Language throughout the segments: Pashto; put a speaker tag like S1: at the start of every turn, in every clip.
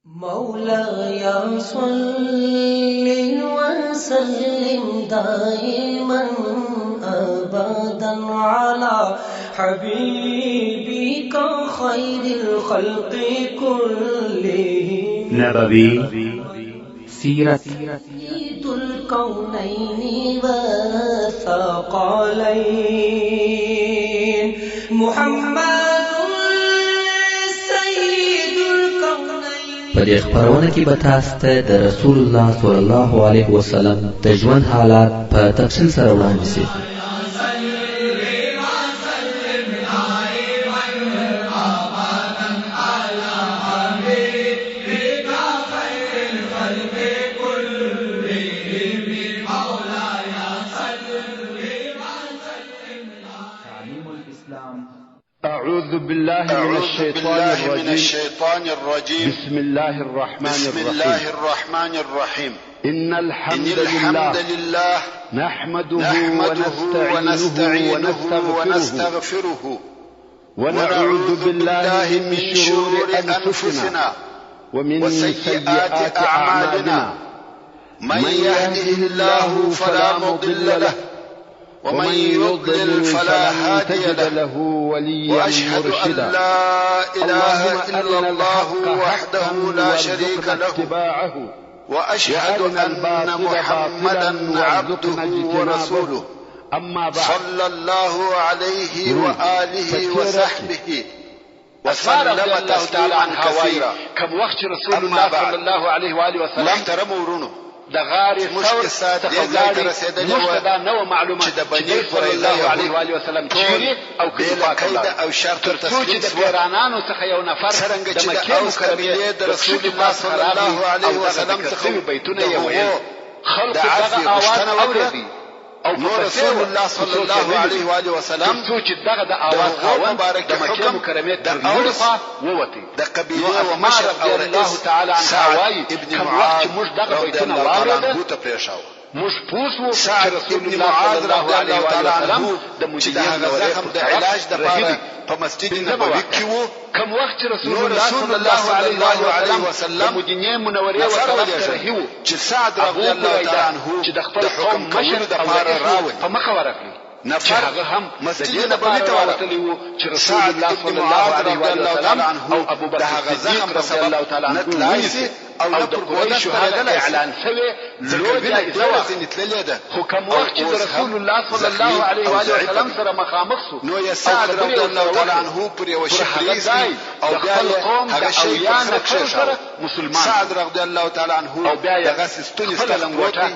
S1: مولاي صل وسلم دائما أبدا على حبيبك خير الخلق كلهم
S2: نبوي سيرة
S1: سيد الكونين والثقلين محمد
S3: په دې خبرونه کې به تاسو ته د رسول الله صلی الله علیه وسلم د ژوند حالات په تفصیل سره وړاندې شي.
S4: أعوذ بالله من الشيطان الرجيم بسم الله الرحمن الرحيم إن الحمد لله نحمده ونستعينه ونستغفره ونعوذ بالله من شرور أنفسنا ومن سيئات أعمالنا من يهده الله فلا مضل له ومن يضلل فلا هادي له وأشهد أن لا إله إلا الله وحده لا شريك له وأشهد أن محمدا عبده ورسوله أما بعد صلى الله عليه وآله وصحبه وسلم تسليما كثيرا. كم وقت رسول الله صلى الله عليه وآله وسلم محترم ورونو د غارې ثور څخه ولاړې موږ ته دا نوه معلومه چې د بني صلی الله علیه و آله وسلم چیرې او کله قید او شرط تر څو چې د پیرانانو څخه یو نفر د مکې مکرمې د رسول الله صلی الله علیه وسلم څخه بیتونه یې ویل خلق دغه آواز اورېدی او رسول الله صلی الله علیه و آله وسلم څو چې دغه د آواز خاوند د مکې مکرمې تر لوړې خوا ووتی د قبیلې و مشر او الله تعالی عنها وایي کوم وخت چې موږ دغه بیتونه واورېده موږ پوه شو چې رسول الله صلی الله علیه و آله وسلم د مدینې منورې د علاج دپاره په مسجد نبوي کې و. کوم وخت چې رسول الله صلی الله علیه و وسلم د مدینې منورې ورطرف ته رهي و چې سعد رضی الله تعالی عنه چې د خپل قوم مشر دپاره راوړي په مخه ورغلی چې هغه هم مسجد نبوي ته ورتلی و چې رسول الله صلی الله علیه و وسلم او ابو بکر صدیق رضی الله تعالی عنه ونیسي او د قریشو هغه اعلان شوی لوی جایزه وه. خو کوم وخت چې رسول الله صلی الله علیه و وسلم سره مخامخ سو نو یې سعد رضی الله تعالی عنه پر یو شي پریږدي او بیا هغه شی په نقشه سره مسلمان سعد رضی الله تعالی عنه دغه ستونی ستلنګوټه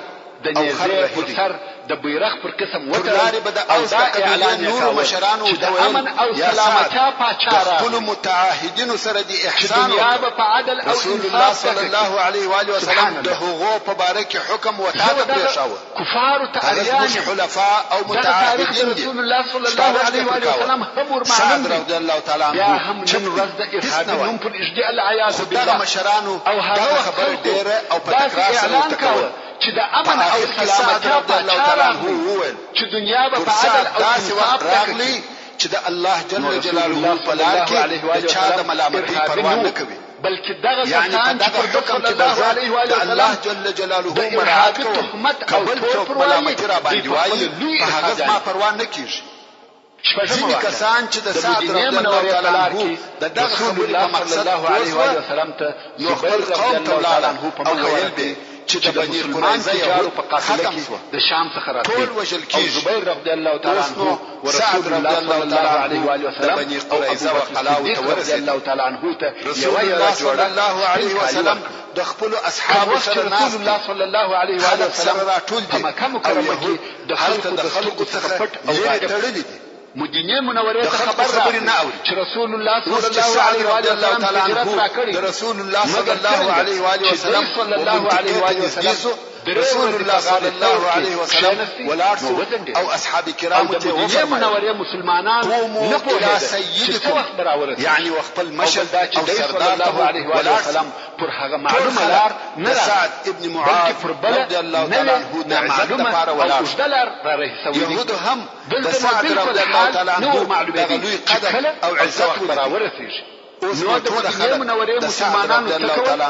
S4: د نیزې پر سر د بیرغ پر قسم وتړي او دا اعلان نور مشرانو د امن او سلامتیا پاچا را خپل متعاهدینو سره د احسان او په عدل او انصاف صلی الله علیه و آله وسلم د حقوق په باره کې حکم وتاته پرېښاوه کفار ته اریان حلفاء او متعاهدین رسول الله صلی الله علیه و آله وسلم هم ورمعلوم رضی الله تعالی عنه هم نن ورځ د ارهاب نوم پر اجداء العیاذ بالله مشرانو او هغه خبر ډیره او په تکرار سره وکړه چې د امن او سلامتیا پاچا راغلی چې دنیا به په عدل او انصاف راغلی چې د الله جل جلاله په لار کې د چا د ملامتۍ پروا نه کوي بلکې دغه کسان چې پر حکم کې د الله جل جلاله مراعات کوي تهمت او تور ملامتي را باندې وایي په هغه ما پروا نه کیږي. ځینې کسان چې د سعد رضی الله تعالی عنه د دغه خبرې په مقصد علیه و سلم ته نو خپل قوم ته ولاړل او ویل به چې د بني قریظه یو په قافله کې د شام څخه راتلل ټول وژل کېږي. زبیر رضی الله تعالی عنه ورسول الله صلی الله علیه و آله وسلم بني قریظه او قلاو ته ورسېد الله تعالی عنه ته رسول الله صلی الله علیه وسلم د خپل اصحاب سره رسول الله صلی الله علیه و آله وسلم راټول دي مکه مکرمه کې د خلکو څخه پټ او تړلي دي. مدینه منوره ته خبر نه اوري چې رسول الله صلی الله علیه و آله وسلم هجرت را کړی رسول الله صلی الله علیه و آله وسلم صلی الله علیه و آله وسلم رسول الله صلی الله علیه وسلم ولار او اصحاب کرام ته مدینه منوره مسلمانان نه پوهه سیدکم یعنی وخپل مشهد او سردار الله علیه و آله وسلم پر هغه معلومه لار نه سعد ابن معاذ رضی الله تعالی عنه د عزت لپاره ولار دلار را رسول يهود هم د سعد رضی الله تعالی عنه دغه لوی قدر او عزت ورسېږي نو د مدینه منورې مسلمانانو تکول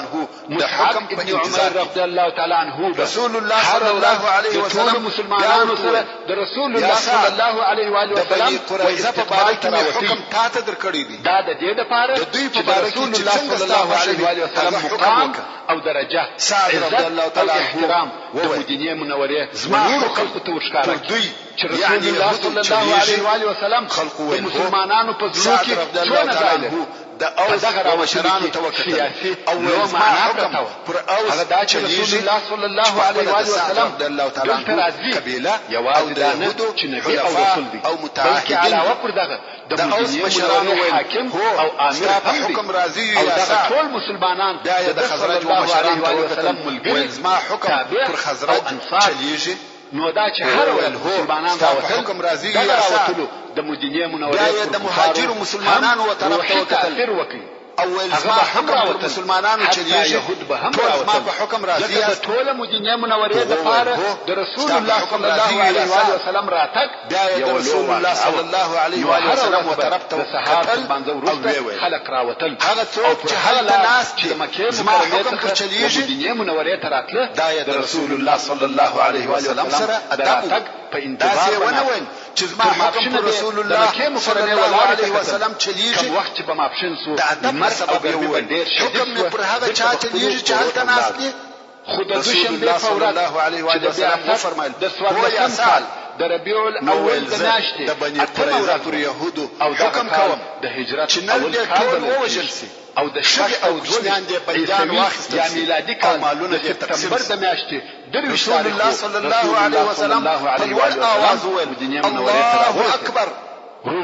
S4: مصعب ابن عمر رضی الله تعالی عنه رسول الله صلی الله علیه وسلم مسلمانانو سره د رسول الله صلی الله علیه و آله وسلم قریظه په باره کې حکم تاته درکړی دی دا د دې لپاره چې رسول الله صلی الله علیه و آله وسلم مقام او درجه عزت او احترام د مدینه منورې زموږ خلق ته ورښکاره چې رسول الله صلی الله علیه و آله وسلم د مسلمانانو په زړه کې څونه ځای لري دا او دغه مشرانو توکل او معنا پر او هغه دا چې رسول الله صلی الله علیه و آله وسلم د الله تعالی قبيله یوازې د يهودو چې نبی او رسول دي او متعهدين علاوه پر دغه د مشرانو حاکم او امیر حکم راضي او دغه ټول مسلمانان د خزرج او مشرانو وسلم ملګری زما حکم پر خزرج چلیږي نو دا چې هر ول مسلمانان دا حکم راضي راوتلو د مدینه منورې د مهاجر مسلمانانو وطرف ته تاثیر وکړي اول اسما حکم پر مسلمانانو چلیږي يهود به هم راوتل په حکم راضي د ټول مدینه منورې د پاره د رسول الله صلی الله علیه و آله وسلم راتک د رسول الله صلی الله علیه و آله وسلم وطرف ته صحابه باندې ورسته خلق راوتل هغه څوک چې هغه ناس چې مکه مکرمه څخه چلیږي مدینه منورې ته راتله د رسول الله صلی الله علیه و آله وسلم سره ادب په انتظار ونوین چې زما حکم پر رسول الله صلی الله علیه وسلم چلیږي کوم وخت چې به ماپشن سو د ادب سبب یو ډیر حکم پر هغه چا چلیږي چې هلته ناس دي خود دوشنبه په ورځ الله علیه و آله وسلم فرمایل د سوال سال د ربيع الاول د ناشته د بني قریظه پر يهودو او حکم کوم د هجرت اول کال ووجل سي او د شک او ځوان دي بيان واخست یا میلادي کال مالونه سپتمبر د میاشتې د رسول الله صلی الله علیه وسلم په اواز ویل الله اکبر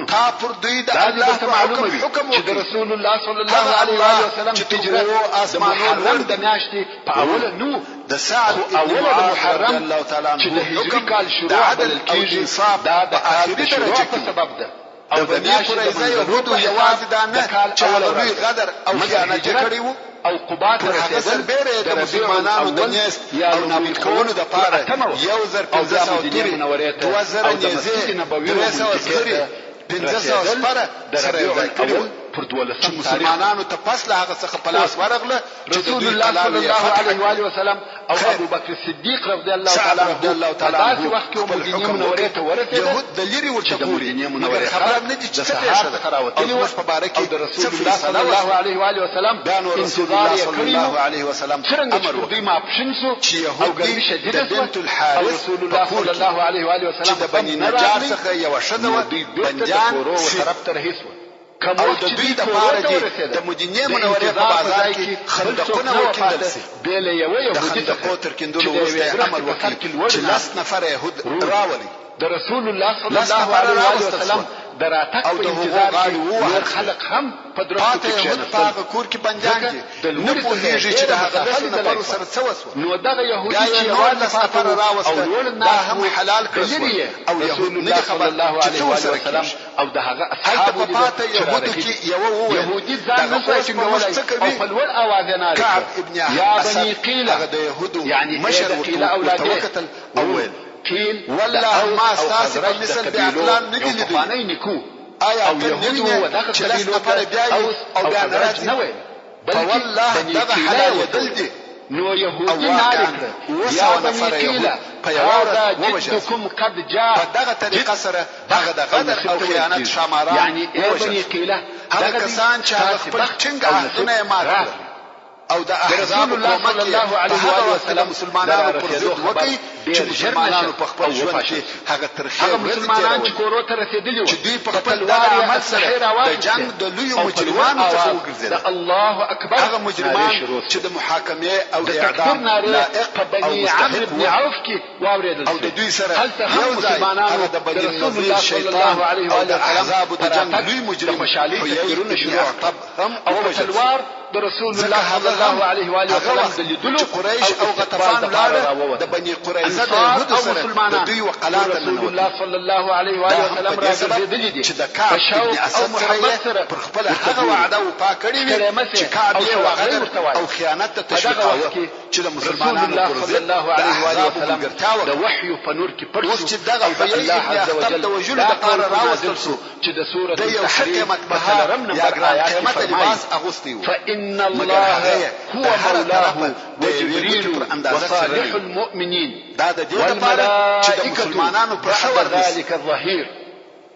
S4: تا پر دوی د الله تعالی حکم چې رسول الله صلی الله علیه و آله وسلم هجرت اسمانو د میاشتې په اول نو د سعد اول د محرم الله تعالی چې د هجري کال شروع عدل کیږي دا د اخري شروع په سبب ده او د میاشتې قریظه يهودو یوازې د نه چې لوی غدر او خیانت کړی وو او قبات رسول بیره د مسلمانانو د نیست او نابود کولو د پاره یو زر 15 دوري 2000 نيزه نبوي او 15 سپاره سره یو کړو پر دولسم مسلمانانو ته پس له هغه څخه پلاس ورغله رسول الله صلی الله علیه و آله وسلم او ابو بکر صدیق رضی الله تعالی عنه داسې وخت کې مدینه منورې ته ورسېد يهود د لری ورته ګوري مګر خبر نه دي چې څه خراوتلی و په باره کې رسول الله صلی الله علیه و آله وسلم انتظار یې کړی علیه وسلم امر وکړي ما پښنسو چې يهود ګرځي شدیده بنت الحارث رسول الله صلی الله علیه و آله وسلم د بني نجار څخه یو شذ و بنجان طرف ته رهیس او د دوی د پاره د مدینه منورې په بازار کې خندقونه وکیندل سي بل یو يهودي د قوتر کندلو ورسته امر وکړي چې لاس نفر يهود راولي د رسول الله صلی الله علیه وسلم دراتک په انتظار کې نور خلق هم په دراتو کې په کور کې بنجان دي نو په هیڅ چې د هغه نفر سره څوسو نو دغه يهودي چې یوازې سفر راوسته دا هم حلال کړی او رسول الله صلی الله علیه وسلم او دغه اصحاب يهودو کې یو يهودي ځان نسو څنګه او په لوړ اواز نه کعب ابن یا بني قیل هغه د يهودو يعني مشر قیل اولاده اول قیل والله ما استاس په مثل بعقلان ندی لیدل نکو آیا او يهودو ودغه قبيلو او بیا راځي نه وي والله دغه حلال ودل نو يهودي نارک یا بني قیل په یوه جدكم قد جاء دغه طریقه سره دغه د غدر او خیانت شماران يعني بني قیل هغه کسان چې خپل څنګه عهدونه مات او د احزاب الله صلی الله علیه و سلم مسلمانانو پر ضد وکي چې مسلمانانو په خپل ژوند کې هغه ترخه مسلمانان چې کورو ته رسیدلی و چې دوی په خپل دغه عمل سره د جنگ د لوی مجرمانو څخه وګرځیدل الله اکبر هغه مجرمان چې د محاکمه او د اعدام لائق بني عمرو بن عوف کې واوریدل او د دوی سره یو مسلمانانو د بني نظیر شیطان علیه و احزاب د جنگ لوی مجرم مشالي تفکرونه شروع هم او تلوار د رسول الله صلی الله علیه و آله وسلم د لیدلو قریش او غطفان لاړه د بني قریظه د يهودو سره د دوی وقلات رسول الله صلی الله علیه و آله وسلم راځي دي چې د کعب ابن اسد سره پر خپل هغه وعده او پاکړی وي چې کعب یې وغیر او خیانت ته تشویقاوه چې د مسلمانانو پر ضد د احزابو ملګرتیا وکړه.
S5: د وحي په نور کې پټ شو.
S4: اوس چې دغه حیي ابن اخطب د وژلو دپاره راوستل شو
S5: چې د سورة
S4: د یو ښه قیمت بها یا ګران قیمته لباس اغوستی و.
S5: فإن الله هو مولاه وجبريل وصالح المؤمنين
S4: دا د دې لپاره چې د مسلمانانو پر خبر
S5: ذلك الظهير.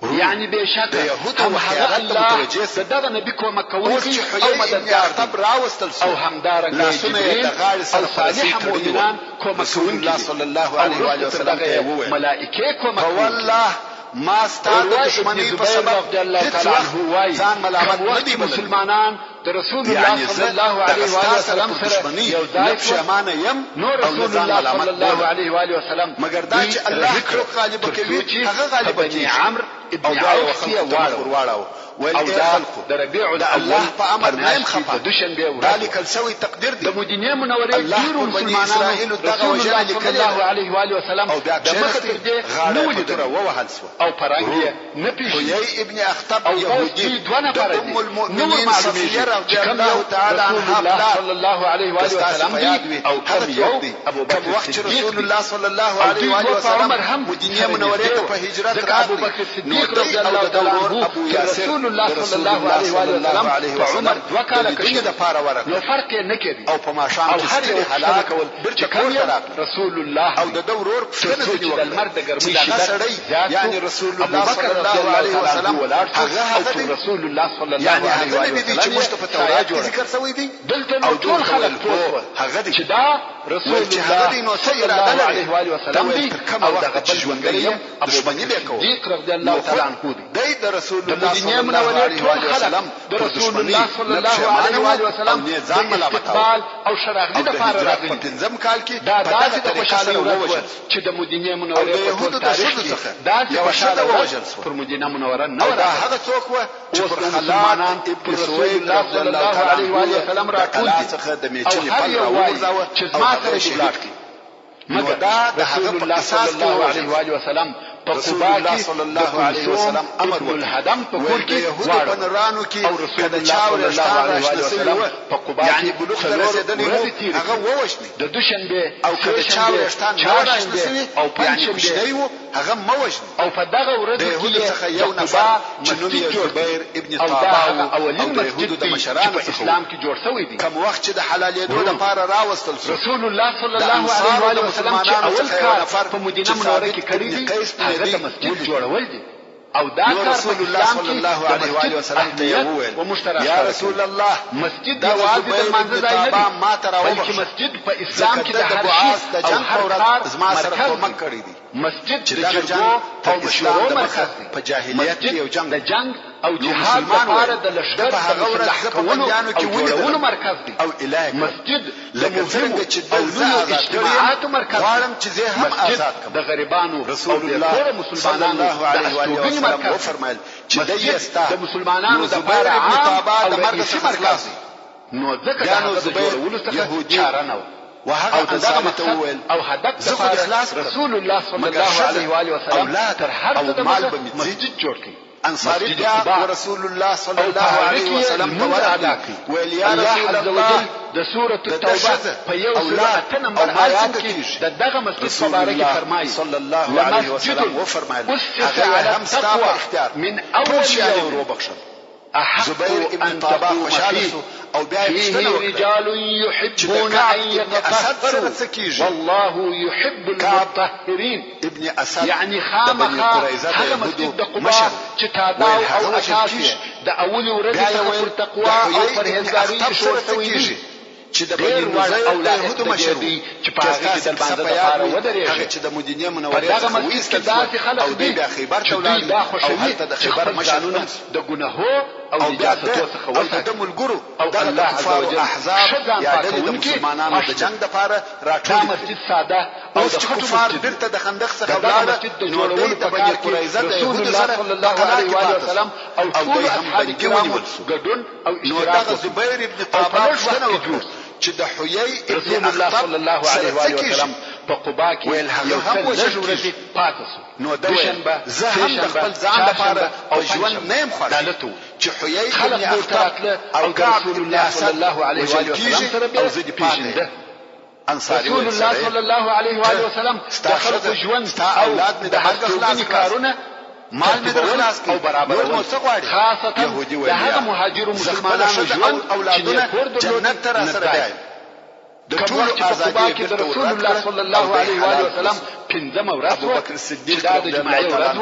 S5: يعني بشك
S4: هم هغه الله
S5: دغه نبی کومک کوونکی
S4: او مددگار راوستل
S5: او همدارنګه جبريل او صالح مؤمنان کومک کوونکی
S4: صلی الله علیه و سلم
S5: ملائکه کومک
S4: والله ما ستاد دشمنی په سبب
S5: ځان ملامت ندی
S4: مسلمانان
S5: د رسول الله صلی الله علیه و سلم سره یو ځای
S4: شمانه يم
S5: نور رسول الله صلی الله علیه و سلم
S4: مگر دا چې الله غالب کوي هغه غالب
S5: بني عمرو ابن عوف
S4: واړو
S5: او د ربيع
S4: الله په امر نیم خفه
S5: دوشنبه ورځ
S4: ذلك السوي تقدير دي
S5: د مدینه منورې ډیرو مسلمانانو رسول الله صلی الله علیه و سلم د مخ تر دې نو لیدل او پرانګي نه پیښ
S4: یی ابن اخطب
S5: يهودي دونه فرض
S4: ام المؤمنين صفيه رضي الله تعالى عنها
S5: صلى الله عليه و سلم دي او كم يوم ابو بكر
S4: وقت رسول الله صلى الله عليه و سلم مدینه منورې ته په هجرت
S5: ابو بکر صدیق رضی الله تعالی عنه
S4: ابو ياسر
S5: الله صلى الله عليه وسلم عمر وکاله
S4: کړي د پاره ورک
S5: نو فرق نه کوي
S4: او په ماشام کې ستړي حالات
S5: برته کوي رسول الله
S4: او د دورور څنګه دی
S5: د المرد ګرمي
S4: شدت یعنی رسول الله صلی الله علیه وسلم
S5: هغه رسول الله صلی الله علیه وسلم
S4: چې مصطفی تورات ذکر شوی دی
S5: دلته او ټول خلک
S4: هغه
S5: چې دا رسول الله صلی الله علیه وسلم دی او دغه ژوندۍ
S4: دشمنی وکاو
S5: صدیق رضی الله تعالی عنه دی
S4: د رسول الله صلی الله
S5: علیه وسلم رسول الله صلی الله علیه وسلم د استقبال او شراغلی د پاره راغلی
S4: په پنځم کال کې
S5: دا داسې د خوشاله ورځ چې د مدینه منورې په ټول تاریخ کې داسې خوشاله ورځ پر مدینه منوره نه
S4: دا هغه څوک و چې پر مسلمانان ابن سوید
S5: الله صلی الله علیه وسلم راټول
S4: څخه د میچنې په راوځاوه
S5: چې ما سره شریک
S4: مګر دا د هغه په اساس
S5: صلی الله علیه وسلم
S4: رسول الله صلی الله علیه وسلم امر وکړ
S5: الهدم په کور کې
S4: يهودو بنرانو کې
S5: او رسول الله صلی الله علیه وسلم په قباء
S4: یعنی بلوغ ته رسیدلی هغه ووشني
S5: د دوشنبه
S4: او کله چاوشتان راشنه
S5: او
S4: پنځشنبه هغه موجني
S5: او په دغه ورځ
S4: کې څخه یو نفر چې نوم یې زبیر ابن طابا
S5: اولین مسجد د مشرانو اسلام کې جوړ شوی دی
S4: کوم وخت چې د حلالېدو لپاره راوستل
S5: رسول الله صلی الله علیه وسلم چې اول کار په مدینه منوره کې کړی دی هغه د مسجد جوړول دي او دا کار
S4: رسول الله صلی الله علیه وسلم ته وویل یا رسول الله
S5: مسجد یوازې د منځ ځای نه دی
S4: ما ته راوبخ
S5: بلکې مسجد په اسلام کې د هر شي
S4: او هر کار زما سره کومک کړی دی
S5: مسجد د جنګ او مشورو مرکز دی
S4: په جاهلیت کې یو جنگ
S5: د جنگ او جهاد لپاره د لشکر
S4: په هغه ورځ په بندیانو کې
S5: ونیول مرکز دی
S4: او الهي
S5: مسجد
S4: د مهمو
S5: چې د اجتماعات مرکز
S4: غواړم چې زه هم آزاد کړم
S5: د غریبانو
S4: رسول الله صلی الله علیه وسلم فرمایل چې
S5: د مسلمانانو د لپاره عام او د مرکز مرکز نو ځکه دا زبیر يهودي چارنه
S4: وهغه دغه متول
S5: او هدف د اخلاص رسول الله صلی الله علیه وسلم تر هر څه د مسجد جوړ کړي
S4: انصاری بیا رسول الله صلی الله علیه وسلم ورته ویل یا رسول الله
S5: د سوره التوبه په یو سوره نمبر آیات کې دغه مسجد مبارک فرمایي
S4: صلی الله علیه وسلم و فرمایل هغه هم ستا په اختیار
S5: من اول یوم
S4: وبخښل زبیر ابن طابا خوشاله او بیا
S5: فيه رجال يحبون ان يتطهروا والله يحب المطهرين
S4: ابن اسد
S5: يعني خامخا هغه مسجد د قباء چې تاداو او اساس د اول ورځ څخه پر تقوا او پرهیزګاری شروع شوی دی
S4: چې د بنی نظیر او يهودو مشر
S5: چې په هغه کې د باندې لپاره ودرېږي
S4: هغه چې د مدینه منورې
S5: څخه مسجد داسې خلک دي
S4: د خیبر تولاد
S5: او هلته
S4: د خیبر مشرونه
S5: د ګناهو او اجازه څخه
S4: ولته د ملګرو د الله عز وجل احزاب یا د مسلمانانو د جنگ لپاره راټول
S5: مسجد ساده
S4: او د کفار برته د خندق څخه ولاړ
S5: د جوړولو په کار کې رسول الله صلی الله علیه وسلم او ټول اصحاب کرام ګډون او اشتراک
S4: زبیر ابن طابا وکړ چې د حیي ابن اخطب
S5: صلی الله علیه وسلم په قباء کې
S4: یو هم
S5: وجه پاتې
S4: نو دوشنبه زه هم د خپل ځان لپاره او ژوند نیم خورم چې حیي ابن اخطب او کعب ابن اسد
S5: صلی الله علیه وسلم سره
S4: او زدي پاتې انصاری
S5: رسول الله صلی الله علیه و آله وسلم د خلکو ژوند او د هستوګنې کارونه
S4: مال مې در خلاص کړ
S5: او برابر خاصتا د هغه مهاجرو مسلمانانو ژوند
S4: اولادونه جنت ته را سره دی
S5: د ټول ازادي کې د رسول الله صلی الله علیه و آله وسلم پنځمه ورځ
S4: ابو بکر صدیق
S5: د جمعې ورځ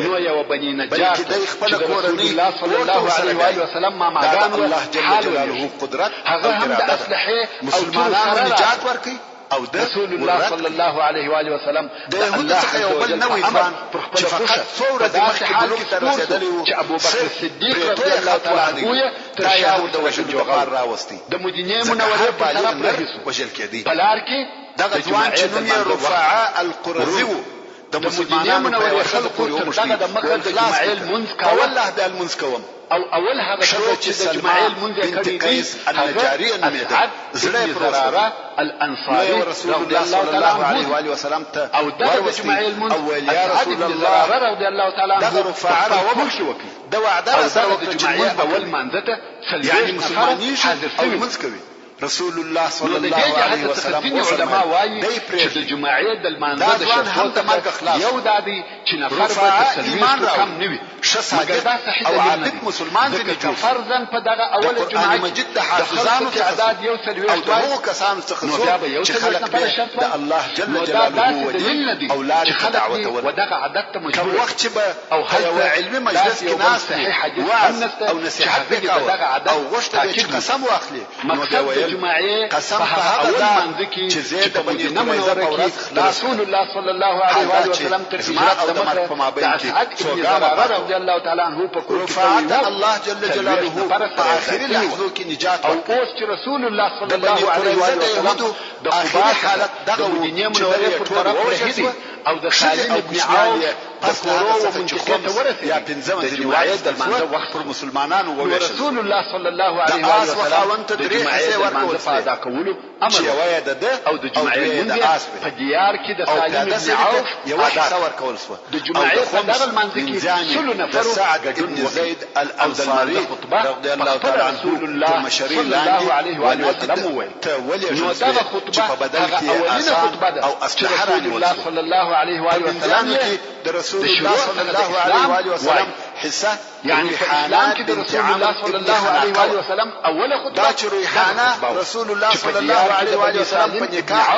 S5: نو یو بنی نجار چې د رسول الله صلی الله علیه و آله وسلم ما ماګان
S4: الله جل جلاله قدرت
S5: هغه هم د اصلحه
S4: مسلمانانو نجات ورکړي او د
S5: رسول الله صلی الله علیه و آله وسلم
S4: د يهود څخه یو بل نوې ځوان چې فقط څوره د مخکې بلوغ ته رسیدلی و
S5: چې ابو بکر صدیق رضی الله تعالی عنه
S4: تر شاو د وجل جوهر راوستي
S5: د مدینه منوره په طرف راهیسو
S4: وجل کېدی
S5: بلار کې
S4: دغه ځوان چې نوم یې رفاعه القرظي و د مسلمانانو په یو خلکو
S5: دغه د مخه د جمعې المنځ کاوه
S4: والله د المنځ کوم
S5: او اول هغه چې د جمعې المنځ کړي دي
S4: النجاريه نومېده
S5: زړه پراره الانصاري
S4: رسول الله صلی الله علیه و آله وسلم ته
S5: او د جمعې المنځ
S4: اول یا رسول الله
S5: رضی الله تعالی عنه
S4: دغه رفاعه راوبخښي وکي د وعده سره
S5: د جمعې اول منځته
S4: یعنی مسلمانان او منځ کوي رسول الله صلی الله علیه وسلم
S5: علماء وايي چې د جمعې د المانځه د شرطو ته مرګ خلاص یو دادی چې نفر به تسلیمان کم نوي
S4: شساګر او عابد مسلمان دي
S5: چې فرضاً په دغه اول جمعې
S4: مجد د حافظانو
S5: تعداد یو سلوي
S4: او دغه کسانو څخه چې خلق د الله جل جلاله ودي اولاد دعوت
S5: ودغه عادت ته مجبور
S4: وخت به او هو علمي مجلس کې ناس وعظ او نصيحت وکاو او غوښته چې قسم واخلي
S5: مقصد جمعې
S4: قسم په هغه
S5: منځ کې
S4: چې زید د بنی قریظه
S5: کې رسول الله صلی الله علیه و آله وسلم تر هجرت د مکه په مابین کې سوګام رضی الله تعالی عنه په کور
S4: کې الله جل جلاله په اخري لحظو کې نجات
S5: او اوس چې رسول الله صلی الله علیه و آله وسلم د قباء حالت دغه مدینه منوره پر طرف رهیدي او د خالد بن عوف د کورو منطقه ته ورسېد
S4: یا پنځمه د جمعې د منځه وخت پر مسلمانانو وویل
S5: رسول الله صلی الله علیه و آله وسلم د جمعې ورکول فاده کولو امر او د جمعې د په دیار کې د خالد بن عوف
S4: یو حصہ ورکول شو
S5: د جمعې په دغه منځ کې شلو نفر
S4: سعد بن زید الانصاري رضی الله تعالی عنه
S5: صلی الله علیه و آله وسلم وویل نو دغه خطبه په بدل کې
S4: او اسلحه
S5: الله صلی الله علیه و آله وسلم
S4: د رسول الله صلی الله علیه و آله وسلم حصہ
S5: يعني ریحانه کې د رسول الله صلی الله علیه و آله وسلم اوله خطبه
S4: دا چې ریحانه رسول الله صلی الله علیه و آله وسلم په نکاح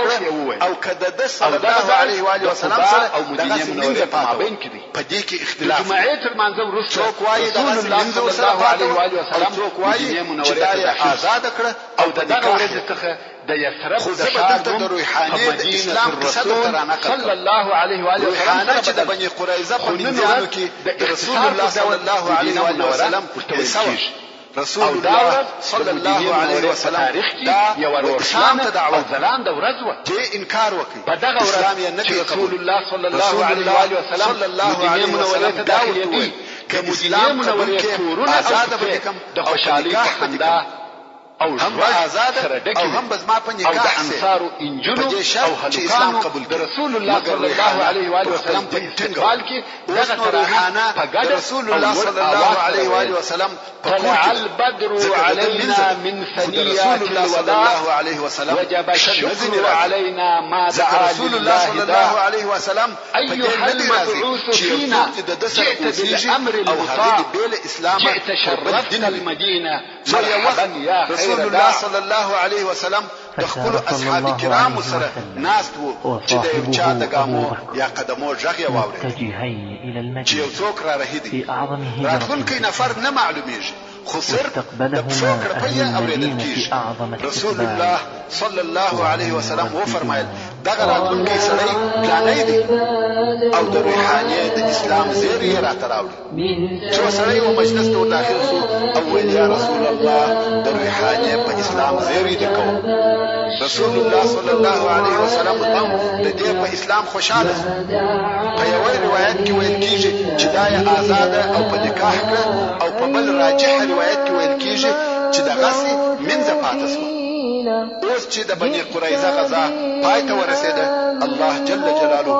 S4: او کده د صلی الله علیه و آله وسلم سره
S5: او مدینه منوره په مابین کې دي
S4: په دې کې اختلاف
S5: جمعې تر منځ ورسره
S4: څوک وایي د رسول الله صلی الله علیه و آله وسلم څوک وایي چې دا آزاد کړ
S5: او دغه ورځ څخه د یثرب د ښار
S4: د روحاني د اسلام
S5: رسول صلی الله علیه و آله وسلم
S4: چې د بنی قریظه په منځانو کې د رسول الله صلی الله علیه و آله وسلم رسول الله صلی الله علیه وسلم دا
S5: یو اسلام ته دعوت ځلان د ورځ و
S4: چې انکار وکړي
S5: په دغه ورځ چې رسول الله صلی الله علیه و آله وسلم مدینه منوره ته داخلي
S4: د مدینه منوره کورونه
S5: آزاد به د خوشالۍ خندا او
S4: هم آزاد او هم بزما په نکاح
S5: او د انصار انجنو او هلکانو د رسول الله صلی الله علیه و آله وسلم په استقبال کې دغه ترانه په ګډ
S4: رسول الله صلی الله علیه و آله وسلم
S5: طلع البدر علينا من ثنيات الوداع وجب الشكر علينا ما دعا
S4: رسول الله صلی الله علیه وسلم
S5: ايها المبعوث فينا جئت بالامر المطاع جئت شرفت المدينه مرحبا يا خير
S4: رسول الله صلی الله علیه وسلم د خپل اصحاب کرام سره ناست وو چې د یو چا د ګامو یا قدمو ژغ یې واورېد چې یو څوک را رهیدي راتلونکی نفر نه معلومیږي خو صرف د پښو کړپۍ اورېدل کېږي رسول الله صلی الله علیه وسلم وفرمایل دغه راتلونکی سړی پلانی دی او د روحانیه د اسلام زیر یې راته راوړي چې سړی و مجلس ته داخل شو او ویل یا رسول الله د روحانیه په اسلام زیر یې درکوم رسول الله صلی الله علیه وسلم هم د دې په اسلام خوشاله په یو روایت کې ویل کېږي چې دا یې آزاده او په نکاح کړه او په بل راجح روایت کې ویل کېږي چې دغسې منځه پاته شوه اوس چې د بني قریظه غزا پای ته ورسېده الله جل جلاله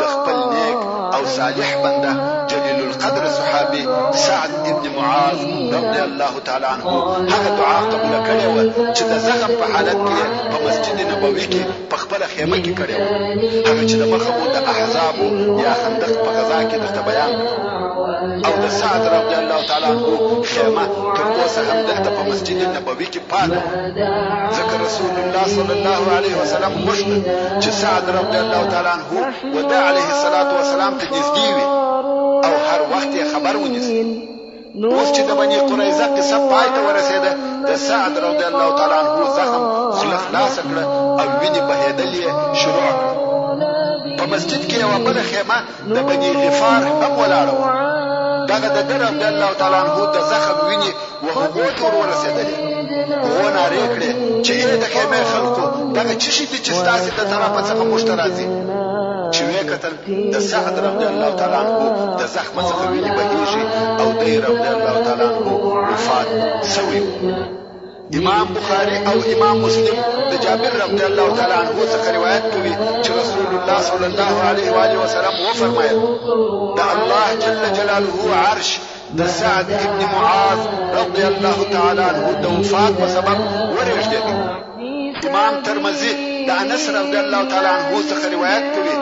S4: د خپل نیک او صالح بنده جلیل القدر صحابي سعد ابن معاذ رضي الله تعالى عنه هغه دعا قبول کړې و چې د زخم په حالت کې په مسجد نبوي کې په خپل خیمه کې کړې و هغه چې د مخه د احزاب یا خندق په غزا کې درته بیان او د سعد رضی الله تعالی عنه خیمه تر اوسه هم دلته په مسجد نبوي کې پاتې ذکر رسول الله صلی الله علیه وسلم مشهد چې سعد رضی الله تعالی عنه ودا علیه الصلاة والسلام ته نږدې وي او هر وخت خبر ونیسي اوس چې د بني قریظه قصه پای ته ورسېده د سعد رضی الله تعالی عنه زخم خوله خلاصه کړه او وینې بهېدل یې شروع کړه په مسجد کې یوه بله خیمه د بني غفار هم ولاړه وه دغه د ده رضی الله تعالی عنه د زخم وینې وهغو ته ور ورسېدلې هغو نارې کړې چې ای د خیمې خلقو دغه څه شي دي چې ستاسې د طرفه څخه موږ ته راځي چې ویې کتل د سعد رضی الله تعالی عنه د زخم څخه وینې بهېږي او دی رضی الله تعالی عنه وفات سوی و امام بخاری او امام مسلم د جابر رضی الله تعالی عنه څخه روایت کوي چې رسول الله صلی الله علیه و آله وسلم وفرمایل د الله جل جلاله عرش د سعد ابن معاذ رضی الله تعالی عنه د وفات په سبب ورېږدېد امام ترمذی د انس رضی الله تعالی عنه څخه روایت کوي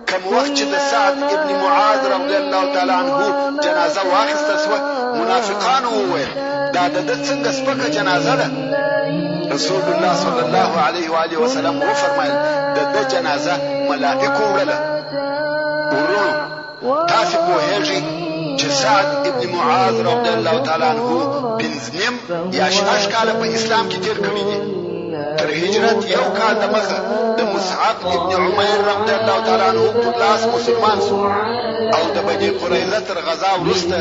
S4: کم وخت چې د سعد ابن معاذ رضی الله تعالی عنه جنازه واخیسته سوه منافقانو وویل دا د ده څنګه سپکه جنازه ده رسول الله صلی الله علیه و آله وسلم وفرمایل د ده جنازه ملائکو وړله ورونو تاسې پوهېږئ چې سعد ابن معاذ رضی الله تعالی عنه پنځه نیم یا شپږ کاله په اسلام کې تېر کړي دي تر هجرت یو کال د مخه د مصعب ابن عمیر رضی الله تعالی عنه په لاس مسلمان شو او د بني قریظه تر غزا وروسته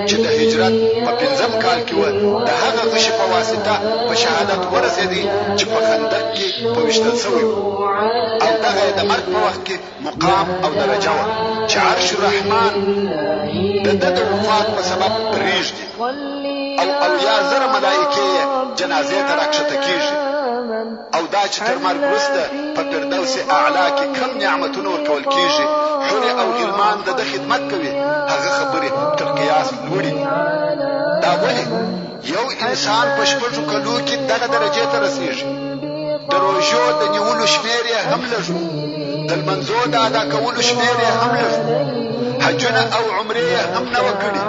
S4: چې د هجرت په پنځم کال کې و د هغه غشي په واسطه په شهادت ورسېدی چې په خندق کې په وشتل شوی او دغه د مرګ په وخت کې مقام او درجه وه چې عرش الرحمن د ده د وفات په سبب پرېږدي او یا زره ملایکې جنازې ته راکښته کېږي او دا چې تر مرګ وروسته په فردوس اعلی کې کم نعمتونه ورکول کېږي حورې او غلمان د ده خدمت کوي هغه خبرې تر قیاس لوړې دي دا ولې یو انسان په شپږو کلو کې دغه درجې ته رسېږي د روژو د نیولو شمېر یې هم لږ د لمنځو د ادا کولو شمېر یې هم لږ حجونه او عمرې یې هم نه وه کړي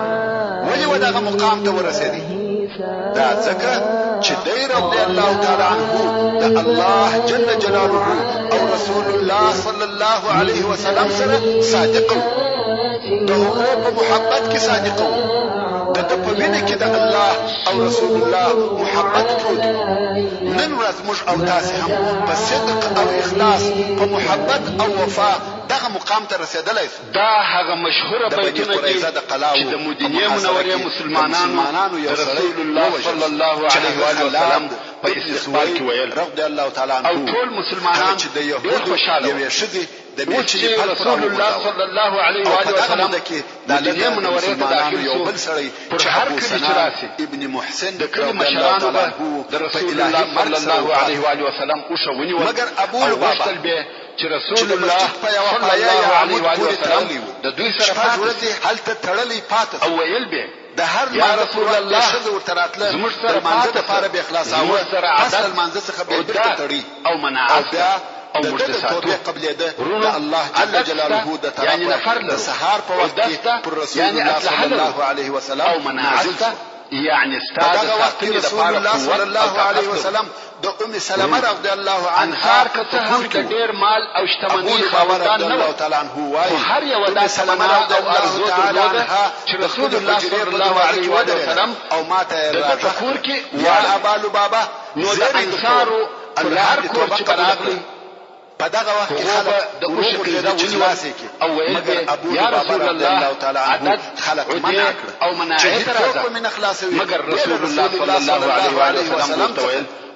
S4: ولې و دغه مقام ته ورسېدی دا ځکه چې دی رضی الله تعالی عنه د الله جل جلاله او رسول الله صلی الله علیه وسلم سره صادق و د هغو په محبت کې صادق و د ده په وینه کې د الله او رسول الله محبت پروت نن ورځ موږ او تاسې هم په صدق او اخلاص په محبت او وفا دغه مقام ته رسېدلی شو
S5: دا هغه مشهوره بیتونه دي چې د مدینې منورې مسلمانانو د رسول الله صلی الله علیه و وسلم په استقبال کې ویل
S4: رضی الله تعالی عنه
S5: او ټول مسلمانان ډېر خوشاله وو اوس چې رسول الله صلی الله علیه و وسلم د مدینې منورې ته داخل شو پر هر کلي چې راسي
S4: ابن محسن
S5: د کلي مشرانو به د رسول الله صلی الله علیه و وسلم اوښه ونیول
S4: مګر ابو لبابه
S5: چې رسول الله صلی الله علیه و وسلم د دوی سره
S4: پاتې هلته تړلې پاتې
S5: او ویل به
S4: د هر
S5: یا رسول الله
S4: زموږ سره مانځه لپاره به اخلاصاوه پس د مانځه څخه به بیرته تړي
S5: او مناعت او
S4: مجدساتو قبلې ده د الله جل جلاله د طرفه د سهار په وخت کې پر رسول الله صلی الله علیه وسلم
S5: او مناعت يعني استاد
S4: ساتنې رسول الله صلی الله علیه وسلم د ام سلمہ رضی الله عنها
S5: کته د ډیر مال او شتمنۍ خاوندان نه و
S4: تعالی عنه وایي
S5: هر یو د سلمہ رضی الله تعالی عنها چې رسول الله صلی الله علیه وسلم
S4: او ماته
S5: د فخور کې
S4: یا ابا لبابه
S5: نو د انصارو هر کور چې راغلی
S4: په دغه وخت کې خلک
S5: د اوښ قیدا ونیواسي او ویل یا رسول الله عدد
S4: خلق منع کړ
S5: او مناعت راځه
S4: من اخلاص
S5: مگر رسول الله صلی الله علیه وسلم ته ویل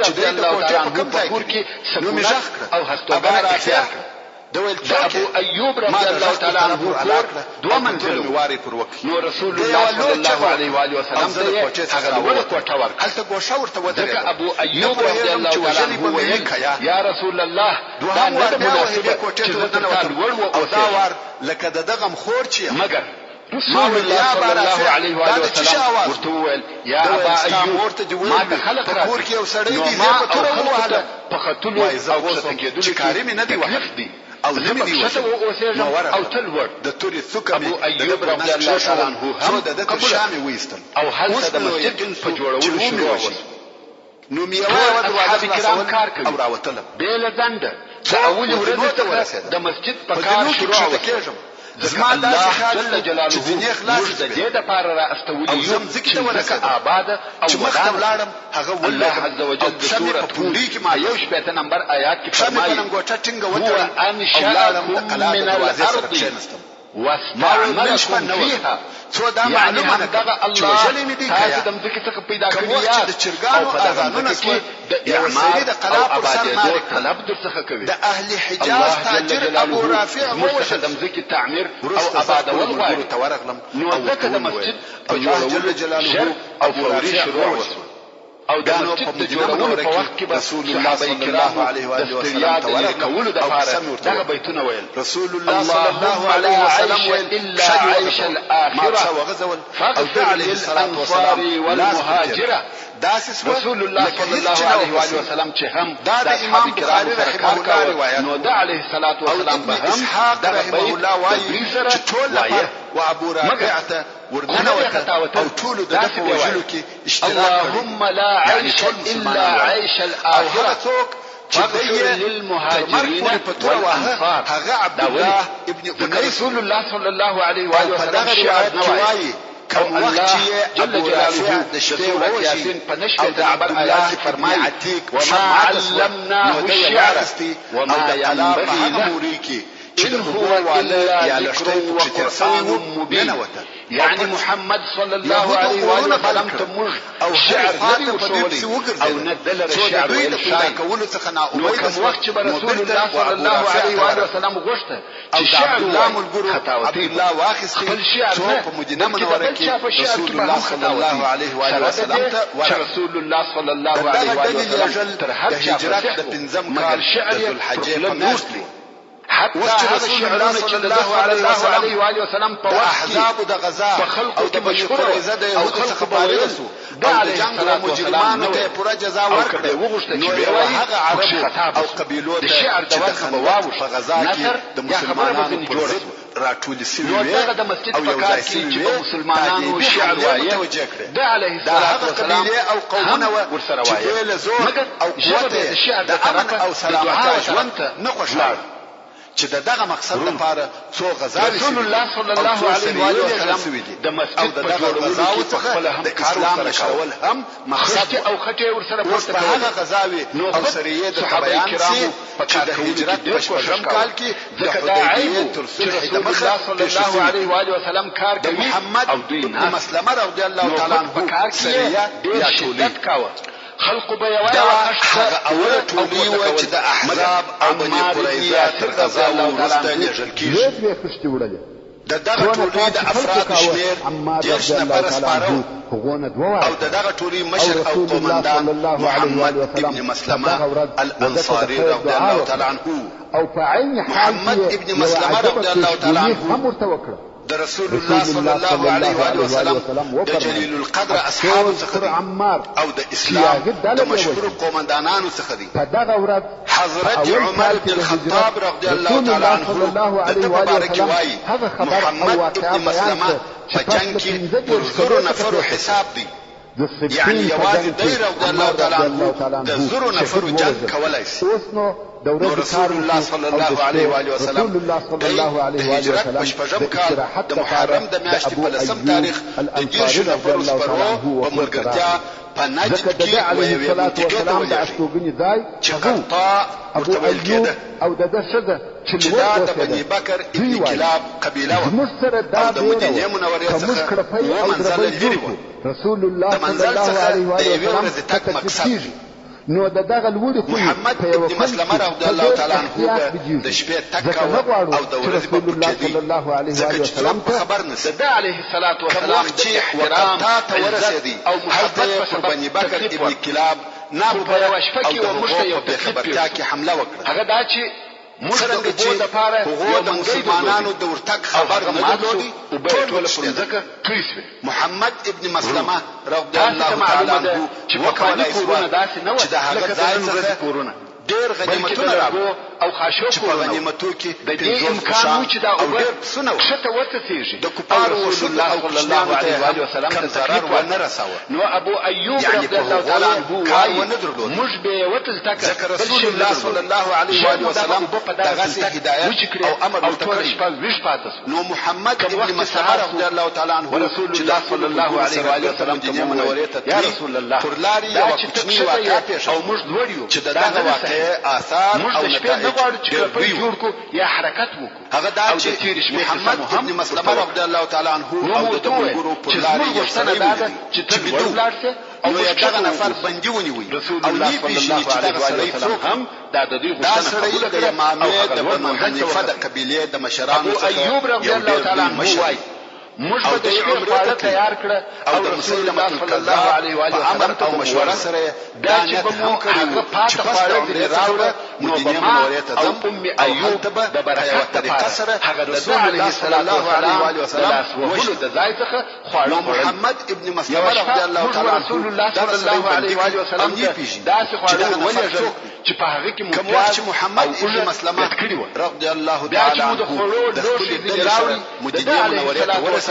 S5: رضی الله تعالی عنه په کور کې سکونت او هستوګنه اختیار کړه. د ابو ایوب رضی الله تعالی عنه کور دوه منزله نو رسول الله صلی الله علیه و آله وسلم ته هغه لوړه کوټه ورکړه هلته ګوښه ورته ودرېده ابو ایوب رضی الله تعالی عنه ویل یا رسول الله دا نه ده مناسبه چې زه درته لوړ واوسم
S4: لکه د دغه مخور چې
S5: مګر رسول الله صلی الله علیه و آله وسلم ورته وویل یا ابا ایوب ما ته خلق راځي نو ما او خلق په خطلو او څه کېدل چې کاری مې نه دی وحدي او زمي دی او تلور
S4: د توري ثقه
S5: ابو ایوب رضی الله تعالی عنه هم
S4: د شام وېستل
S5: او هلته د مسجد په جوړولو شروع وشو
S4: نو میوه
S5: اصحاب کرام کار کوي
S4: او راوتل
S5: بیل دنده د اول ورځ ته د مسجد په کار شروع وشو زما الله جل جلاله موږ د دې لپاره را استولي یو چې ځکه آباد او ودان الله عز وجل د سورة هود یو شپږ نمبر آیات کې فرمایي هو انشأکم من الارض واستعمركم فيها يعني همدغه الله تاسو د مځکې څخه پیدا کړی یاست او په دغه ځمکه کې د اعمار او آبادیدو طلب درڅخه کوي
S4: د اهل حجاز تاجر ابو رافع
S5: موږ د مځکې تعمیر او آبادول غواړي نو ځکه د مسجد په جوړولو شرط او فوري شروع وشو او د مسجد د جوړولو په وخت کې رسول الله صلی الله علیه و آله وسلم کولو د لپاره دغه بیتونه ویل
S4: رسول الله صلی الله علیه وسلم ویل
S5: الا عيش الاخره فاغفر للانصار والمهاجره رسول الله صلی الله علیه و آله وسلم چې هم د امام بخاری رحمه الله روایت نو د علیه الصلاة والسلام به هم
S4: دغه رحمه الله وایي چې ټول او ابو رافعه ورننه او ټول د دفع وجلو کې اشتراک
S5: اللهم لا عيش الا عيش الاخره فاغفر للمهاجرين والانصار
S4: هغه عبد الله ابن
S5: رسول الله صلی الله علیه و آله وسلم شعر نوایي
S4: کوم وخت چې
S5: جل جلاله د سورة یاسین په نشته نمبر آیات کې فرمایي وما علمناه الشعر وما ينبغي له إن هو إلا ذكر وقرآن مبين يعني محمد صلى الله عليه وآله وسلم تمر أو شعر نبي وصولي أو ندل الشعر والشاي نو كم وقت رسول الله صلى الله عليه وآله وسلم غشته أو شعر خطاوتي خپل شعر نه بلکې په شعر کې به
S4: صلى الله عليه وآله وسلم
S5: رسول الله صلى الله عليه وآله وسلم تر هر چا
S4: د پنځم
S5: مګر شعر
S4: ذو الحجې په میاشت
S5: حتى هذا الشعرونه چې الله عليه وآله وسلم په
S4: احزاب د غزا
S5: او د مشهور او خلق بارسو
S4: د جنگ او مجرمانو ته پوره جزا ورکړه
S5: نو هغه عرب
S4: او قبيلو
S5: د شعر د ورخه بواو
S4: په غزا کې د مسلمانانو پر ضد راټول سوي
S5: نو د مسجد په کار کې چې په مسلمانانو شعر وایي د عليه الصلاه والسلام
S4: او قومونه
S5: ورسره وایي
S4: او قوت
S5: د شعر د
S4: امن او سلامت ژوند نه خوشاله چې دغه مقصد لپاره څو غزاوې
S5: رسول الله صلی الله علیه و آله وسلم د مسجد په جوړولو کې خپل هم اسلام کول هم مقصد او خټه ورسره پورته
S4: کول هغه غزاوې او سریې د صحابه کرامو
S5: په هجرت په شپږم کال کې ځکه دا عیب چې رسول الله صلی الله علیه و آله وسلم کار کوي
S4: محمد ابن مسلمه رضی الله تعالی عنه
S5: سریه ډیر شدت کاوه خلق بيوايا
S4: هغه اوله ټولي و چې د احزاب او بني قريظه تر غزا وروسته لېږل کېږي دغه ټولي د افراد شمیر 10 نفر سپارو او دغه ټولي مشر او قومندان محمد ابن مسلمه الانصاري رضي الله تعالى عنه
S6: او په عین حال
S4: محمد ابن مسلمه رضي الله تعالى عنه د رسول الله صلی الله علیه و آله وسلم د جلیل القدر اصحاب څخه او د اسلام د مشهور قومندانانو څخه دي حضرت عمر بن الخطاب رضی الله تعالی عنه د مبارک وایي محمد ابن مسلمه په جنگ کې پر زرو نفرو حساب دي يعني یوازې دی رضی الله تعالی عنه د زرو نفرو جنگ کولای شي نو رسول الله صلی الله علیه و آله وسلم د هجرت په شپږم کال د محرم د میاشتې په لسم تاریخ د 10 نفرو سپرو په ملګرتیا په نجد کې ویوې منطقې ته ولېږي چې قرطاء ورته ویل کېده
S6: او د ښځه
S4: چې دا د بني بکر ابن کلاب قبیله وه او د مدینې منورې څخه اووه منزله لرې وه
S6: رسول الله صلی الله علیه و آله وسلم
S4: تک مقصد
S6: نو د دغه لوړي خو
S5: محمد ابن مسلمه رضی الله تعالی عنه د شپې تک او د ورځې په
S6: الله صلی الله علیه وسلم
S5: ته خبر نشي
S4: د علیه الصلاة والسلام
S5: چې احترام ته ورسېدي حضرت قرباني بکر ابن کلاب ناب او د موږ یو خبرتیا کې حمله وکړه
S4: هغه دا چې
S5: څنګه چې هغه د مسلمانانو د ورتګ خبر نه درلودي ټول پر ځکه محمد ابن مسلمه رضی الله تعالی عنه وکړه چې د هغه ځای څخه ډېر غنیمتونه راغلو
S4: او خاشو
S5: چې په غنیمتو کې
S4: د دې امکان و چې دا
S5: او ډېر سونه
S4: شته ورتسیږي
S5: د کفارو رسول الله صلی الله علیه وسلم ته ضرر ونه رساوه
S4: نو ابو ایوب رضی الله تعالی عنه
S5: کار ونه درلود
S4: موږ به وتل تک
S5: ذکر رسول الله صلی الله علیه وسلم دغه هدایت او امر وکړي نو محمد ابن مسلمه رضی الله تعالی عنه
S4: رسول الله صلی الله علیه وسلم
S5: د منورې ته
S4: یا رسول الله
S5: پر لاري یو کوچنی واقعه پیښه
S4: او موږ دوړیو
S5: چې دغه واقعه آثار
S4: او نتایج جوړ کو یا حرکت وکړو
S5: هغه دا چې محمد ابن مسلمه رضی الله تعالی عنه او د ګورو پر لاري یو سړی
S4: چې تبدو
S5: او دغه نفر بندي ونیوي او نی پیژني چې دغه سړی څوک
S4: هم دا د دې غوښتنه
S5: قبول کړه امامه د بنو حنیفه د قبيله د مشرانو څخه
S4: ایوب رضی الله تعالی عنه وایي موږ به د عمره تیار کړه
S5: او د رسول الله صلی الله علیه و آله وسلم او مشوره سره
S4: دا چې به هغه پاته خواړه دې راوړه
S5: مدینه منورې ته ځم
S4: ام ایوب د برکت
S5: طریقه سره
S4: هغه رسول الله صلی الله علیه و آله وسلم وحلو د ځای څخه خواړه
S5: محمد ابن مسلمه رضی الله تعالی عنه
S4: رسول الله صلی الله علیه و آله وسلم دا څه خواړه ولېږل چې په هغه کې
S5: ممتاز محمد ابن مسلمه رضی الله تعالی عنه د خپل دل سره مدینه منورې ته ورسېدی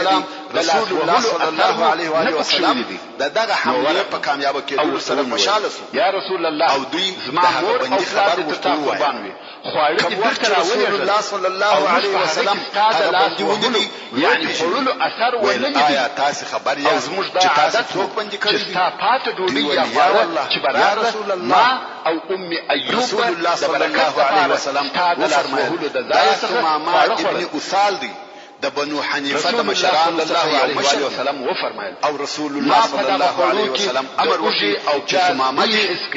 S5: رسول الله صلی الله علیه و آله وسلم دغه حمله په کامیاب کېدو سره خوشاله شو
S4: یا رسول الله
S5: او دوی
S4: زما مور او خبر ورته قربان وي خواړه دې درته راولېږل
S5: رسول الله صلی الله علیه وسلم
S4: هغه باندې ونیولي یعنی خورلو اثر ولنی
S5: آیا تاسو خبر یا
S4: زموږ د عادت
S5: څوک باندې کړی
S4: چې تا پات ډوډۍ یا خواړه چې برابر
S5: رسول الله
S4: او ام ایوب
S5: رسول الله صلی الله علیه وسلم
S4: فرمایله د ځای څخه
S5: ماما ابن اسال دی د بنو حنیفه د مشرانو څخه یو مشر
S4: وسلم و فرمایل
S5: او رسول الله صلی الله علیه وسلم امر وکړي او چې ماما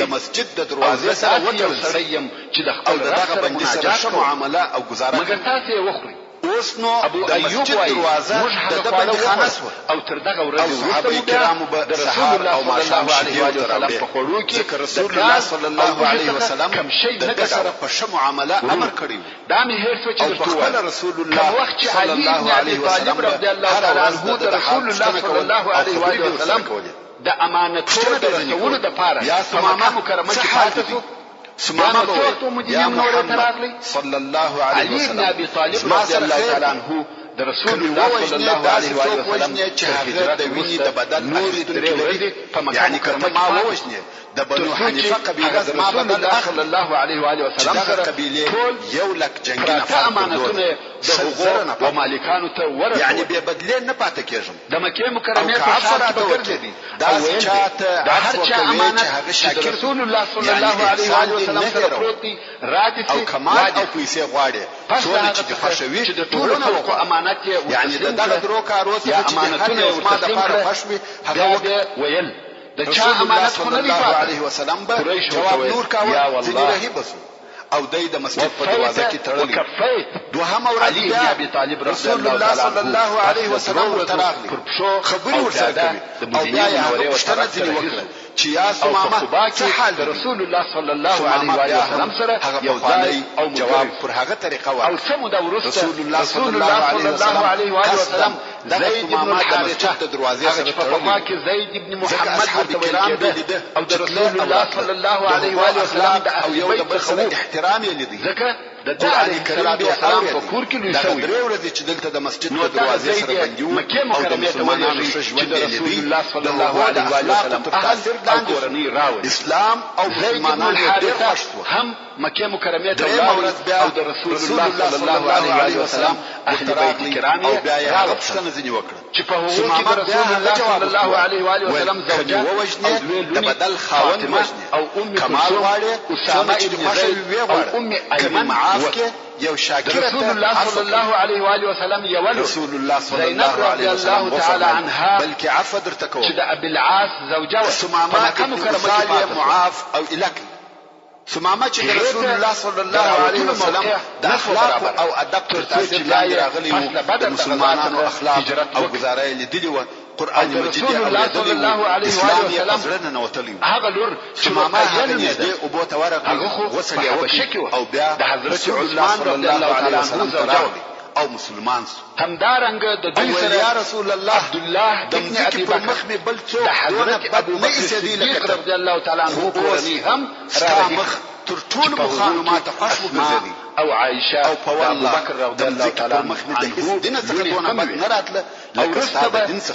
S5: د مسجد د دروازې سره
S4: وتړم چې د خپل
S5: دغه بندي سره ښه معامله او گزاره
S4: مګر تاسو یې وخورئ
S5: اوس نو د مسجد دروازه د بندي خانه سو
S4: او تر دغه ورځې
S5: صحابه کرامو به
S4: د رسول الله صلی الله علیه وسلم په خورو کې
S5: رسول الله صلی الله علیه وسلم
S4: کم شی
S5: د سره په ښه معامله امر کړی
S4: دا مې هر څه چې
S5: ورته رسول الله
S4: وخت چې علي بن ابي طالب رضی الله تعالی عنه د رسول الله صلی الله علیه وسلم د امانتونو د رسولو د پاره
S5: یا
S4: مکه مکرمه کې پاتې شو
S5: سمامه
S4: یا محمد
S5: صلی الله علیه وسلم
S4: علي بن ابي طالب رضی الله تعالی عنه د رسول الله صلی الله علیه وسلم
S5: چې هغه د ویني د بدل
S4: نور درې ورځې په مکه
S5: یعنی کړه ما وښنه د بنو حنیفه قبیله زما بدل
S4: صلی الله علیه و آله وسلم
S5: سره قبیله یو لک جنگي نفر
S4: امانتونه د حقوق او مالکانو ته ورسول
S5: یعنی به بدلې نه پاتې کېږم
S4: د مکه مکرمه په شاته وګرځېدي
S5: دا چاته
S4: د هر چا امانت چې رسول الله صلی الله علیه و آله وسلم سره پروت دی راځي
S5: او کمال او پیسې غواړي ټول چې خوشوي
S4: چې د ټول خلکو امانت یې
S5: یعنی دغه درو کارو څخه چې امانتونه ورته د لپاره خوشوي
S4: هغه ویل د چا امانت خو نه دی
S5: علیه وسلم به جواب نور کاوه ځینې رهي بسو او دای د مسجد په دروازه کې تړلی دوهم ورځ
S4: علي بن ابي طالب
S5: رسول الله صلی الله علیه وسلم ورتراغلی خبري ورسره کوي او بیا یې هغه پوښتنه ځینې وکړه چې یا سمامه څه حال
S4: رسول الله صلی الله علیه وسلم سره یو ځای او
S5: جواب پر هغه طریقه
S4: او سمو دا ورسته رسول الله صلی الله علیه وسلم زید بن الحارثه
S5: د دروازې سره
S4: په ما کې زید بن محمد ورته او د رسول الله صلی الله علیه وسلم د
S5: او یو د بل سره احترام یې لیدي
S4: ځکه د علی کریم السلام په کور کې لوي شوی
S5: درې ورځې چې دلته د مسجد په دروازې سره بندیو
S4: مکه مکرمه ته ولې چې رسول الله صلی الله علیه وسلم تاثیر لاندې راوړ اسلام او مسلمانان ډېر خوش هم مکه مکرمه ته او د رسول الله صلی الله علیه وسلم اهل بیت کرام
S5: او بیا یې هغه پوښتنه ځینې وکړه
S4: چې په هغه کې د رسول الله صلی الله علیه وسلم زوجه
S5: د بدل خاوند
S4: او ام
S5: کمال غواړي
S4: اسامه ابن زید او ام ایمن
S5: طواف کې یو شاکر
S4: رسول الله صلی الله علیه و آله وسلم یولو
S5: رسول الله صلی الله علیه وسلم
S4: تعالی عنها
S5: بلکې عفو درته کوم
S4: چې د ابي العاص زوجه و
S5: سمامه کرمه معاف او الک سمامه چې رسول الله صلی الله علیه وسلم د اخلاق او ادب تر تاثیر لاندې راغلی و د مسلمانانو اخلاق او گزارای لیدلی و قرآن مجید
S4: صلی الله علیه و آله وسلم
S5: زرن نوتلی
S4: هغه لور
S5: سمامه هغه نږدې او بو ته ورغلی غسل یې او بیا
S4: د حضرت عثمان رضی الله تعالی عنه زوجه
S5: او مسلمان
S4: همدارنګ د دوی سره
S5: یا رسول الله
S4: عبد الله
S5: ابن ابي بکر مخ می بل څوک
S4: د حضرت ابو بکر صدیق رضی الله تعالی عنه کورنی هم
S5: مخ تر ټول مخالمات خوش وګرځي
S4: او عائشه
S5: او په
S4: ابو بکر رضی الله تعالی عنه
S5: دین څخه دونه بد نه راتله
S4: او رسته